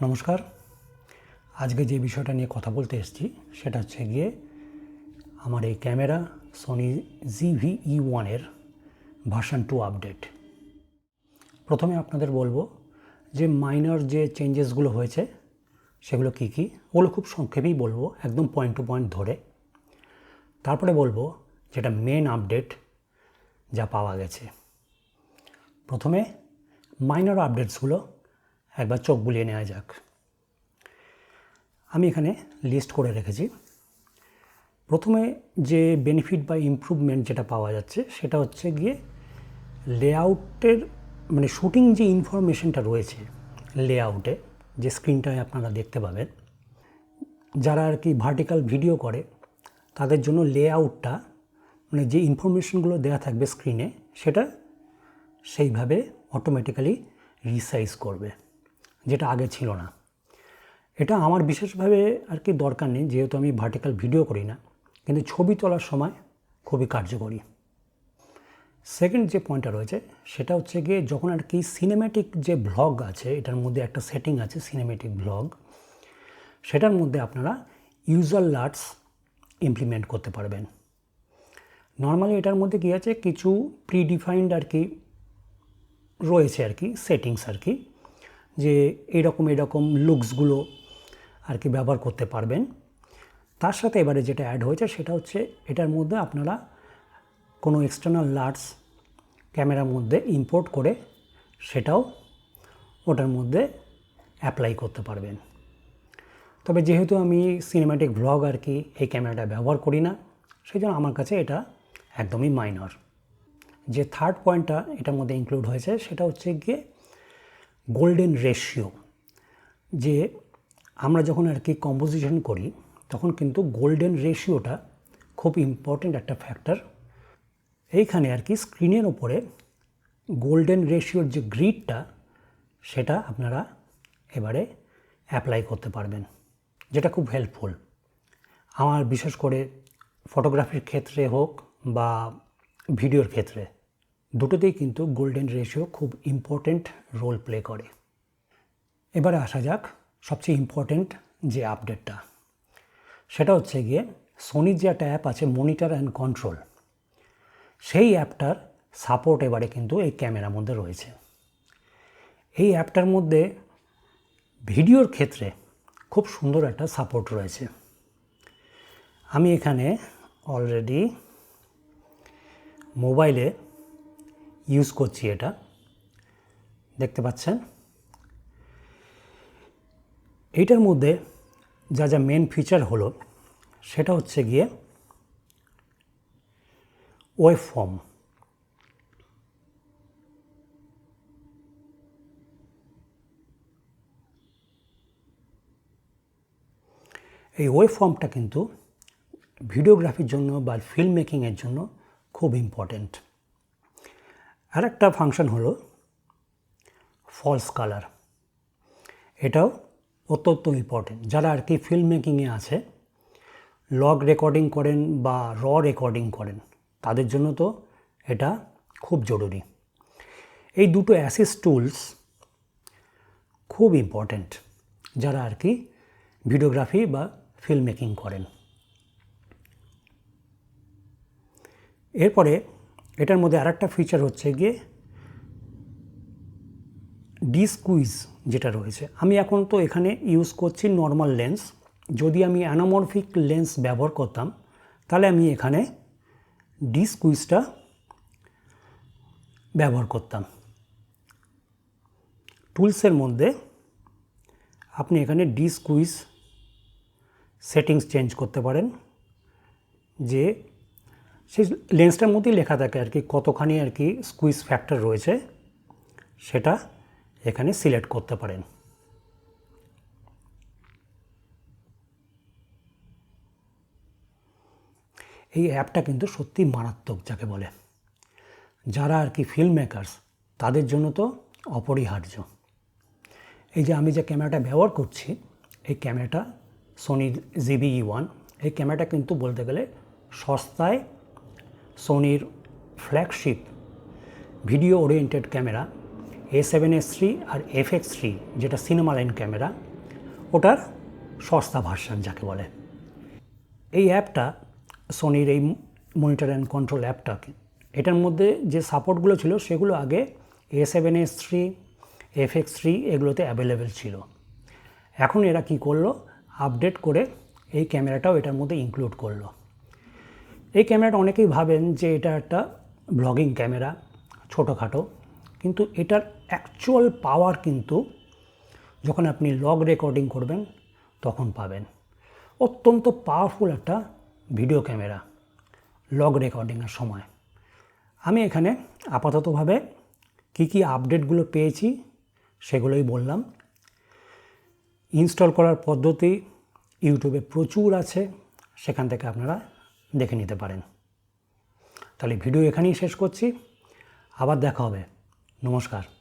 নমস্কার। আজকে যে বিষয়টা নিয়ে কথা বলতে এসেছি সেটা হচ্ছে গিয়ে আমার এই ক্যামেরা সনি ZV-E1 এর ভার্সন 2 আপডেট। প্রথমে আপনাদের বলবো যে মাইনর যে চেঞ্জেসগুলো হয়েছে সেগুলো কী কী, ওগুলো খুব সংক্ষেপেই বলবো, একদম পয়েন্ট টু পয়েন্ট ধরে। তারপরে বলবো যেটা মেন আপডেট যা পাওয়া গেছে। প্রথমে মাইনর আপডেটসগুলো একবার চোখ বুলিয়ে নেওয়া যাক। আমি এখানে লিস্ট করে রেখেছি। প্রথমে যে বেনিফিট বা ইমপ্রুভমেন্ট যেটা পাওয়া যাচ্ছে সেটা হচ্ছে গিয়ে লেআউটের, মানে শুটিং যে ইনফরমেশনটা রয়েছে লেআউটে, যে স্ক্রিনটায় আপনারা দেখতে পাবেন, যারা আর কি ভার্টিক্যাল ভিডিও করে তাদের জন্য লেআউটটা, মানে যে ইনফরমেশনগুলো দেওয়া থাকবে স্ক্রিনে, সেটা সেইভাবে অটোমেটিক্যালি রিসাইজ করবে, যেটা আগে ছিল না। এটা আমার বিশেষভাবে আর কি দরকার নেই, যেহেতু আমি ভার্টিক্যাল ভিডিও করি না, কিন্তু ছবি তোলার সময় খুবই কার্যকরী। সেকেন্ড যে পয়েন্টটা রয়েছে সেটা হচ্ছে গিয়ে যখন আর কি সিনেম্যাটিক যে ভ্লগ আছে, এটার মধ্যে একটা সেটিং আছে সিনেম্যাটিক ভ্লগ, সেটার মধ্যে আপনারা ইউজার লাটস ইমপ্লিমেন্ট করতে পারবেন। নর্মালি এটার মধ্যে কী আছে, কিছু প্রিডিফাইন্ড আর কি রয়েছে আর কি সেটিংস আর কি, যে এরকম লুকসগুলো আর কি ব্যবহার করতে পারবেন। তার সাথে এবারে যেটা অ্যাড হয়েছে সেটা হচ্ছে এটার মধ্যে আপনারা কোনো এক্সটার্নাল লাটস ক্যামেরার মধ্যে ইম্পোর্ট করে সেটাও ওটার মধ্যে অ্যাপ্লাই করতে পারবেন। তবে যেহেতু আমি সিনেম্যাটিক ভ্লগ আর কি এই ক্যামেরাটা ব্যবহার করি না, সেই জন্য আমার কাছে এটা একদমই মাইনর। যে থার্ড পয়েন্টটা এটার মধ্যে ইনক্লুড হয়েছে সেটা হচ্ছে গিয়ে গোল্ডেন রেশিও। যে আমরা যখন আর কি কম্পোজিশন করি তখন কিন্তু গোল্ডেন রেশিওটা খুব ইম্পর্ট্যান্ট একটা ফ্যাক্টর। এইখানে আর কি স্ক্রিনের ওপরে গোল্ডেন রেশিওর যে গ্রিডটা সেটা আপনারা এবারে অ্যাপ্লাই করতে পারবেন, যেটা খুব হেল্পফুল। আমার বিশেষ করে ফটোগ্রাফির ক্ষেত্রে হোক বা ভিডিওর ক্ষেত্রে, দুটোতেই কিন্তু গোল্ডেন রেশিও খুব ইম্পর্ট্যান্ট রোল প্লে করে। এবারে আসা যাক সবচেয়ে ইম্পর্ট্যান্ট যে আপডেটটা, সেটা হচ্ছে গিয়ে সোনির যে একটা অ্যাপ আছে মনিটর অ্যান্ড কন্ট্রোল, সেই অ্যাপটার সাপোর্ট এবারে কিন্তু এই ক্যামেরার মধ্যে রয়েছে। এই অ্যাপটার মধ্যে ভিডিওর ক্ষেত্রে খুব সুন্দর একটা সাপোর্ট রয়েছে। আমি এখানে অলরেডি মোবাইলে ইউজ করছি, এটা দেখতে পাচ্ছেন। এইটার মধ্যে যা যা মেন ফিচার হলো সেটা হচ্ছে গিয়ে ওয়েভ ফর্ম। এই ওয়েভ ফর্মটা কিন্তু ভিডিওগ্রাফির জন্য বা ফিল্ম মেকিংয়ের জন্য খুব ইম্পর্ট্যান্ট। আর একটা ফাংশন হলো ফলস কালার, এটাও অত্যন্ত ইম্পর্ট্যান্ট। যারা আর কি ফিল্ম মেকিংয়ে আছে, লগ রেকর্ডিং করেন বা রেকর্ডিং করেন, তাদের জন্য তো এটা খুব জরুরি। এই দুটো অ্যাসিস্ট টুলস খুব ইম্পর্ট্যান্ট যারা আর কি ভিডিওগ্রাফি বা ফিল্ম মেকিং করেন। এরপরে এটার মধ্যে আরেকটা ফিচার হচ্ছে গিয়ে ডিস্কুইজ যেটা রয়েছে। আমি এখন তো এখানে ইউজ করছি নর্মাল লেন্স। যদি আমি অ্যানামরফিক লেন্স ব্যবহার করতাম তাহলে আমি এখানে ডিস্কুইজটা ব্যবহার করতাম। টুলসের মধ্যে আপনি এখানে ডিস্কুইজ সেটিংস চেঞ্জ করতে পারেন, যে সেই লেন্সটার মধ্যেই লেখা থাকে আর কি কতখানি আর কি স্কুইজ ফ্যাক্টর রয়েছে, সেটা এখানে সিলেক্ট করতে পারেন। এই অ্যাপটা কিন্তু সত্যি মারাত্মক যাকে বলে। যারা আর কি ফিল্ম মেকার্স তাদের জন্য তো অপরিহার্য। এই যে আমি যে ক্যামেরাটা ব্যবহার করছি, এই ক্যামেরাটা সোনি ZV-E1, এই ক্যামেরাটা কিন্তু বলতে গেলে সস্তায় সোনির flagship video oriented camera A7S3 আর FX3 যেটা সিনেমা লাইন ক্যামেরা, ওটার সস্তা ভার্সান যাকে বলে। এই অ্যাপটা, সোনির এই মনিটর অ্যান্ড কন্ট্রোল অ্যাপটাকে, এটার মধ্যে যে সাপোর্টগুলো ছিল সেগুলো আগে A7S3, FX3 এগুলোতে অ্যাভেলেবেল ছিল। এখন এরা কি করলো, আপডেট করে এই ক্যামেরাটাও এটার মধ্যে ইনক্লুড করলো। এই ক্যামেরাটা অনেকেই ভাবেন যে এটা একটা ব্লগিং ক্যামেরা, ছোটোখাটো, কিন্তু এটার অ্যাকচুয়াল পাওয়ার কিন্তু যখন আপনি লগ রেকর্ডিং করবেন তখন পাবেন। অত্যন্ত পাওয়ারফুল একটা ভিডিও ক্যামেরা লগ রেকর্ডিংয়ের সময়। আমি এখানে আপাততভাবে কী আপডেটগুলো পেয়েছি সেগুলোই বললাম। ইনস্টল করার পদ্ধতি ইউটিউবে প্রচুর আছে, সেখান থেকে আপনারা দেখে নিতে পারেন। তাহলে ভিডিও এখানেই শেষ করছি, আবার দেখা হবে। নমস্কার।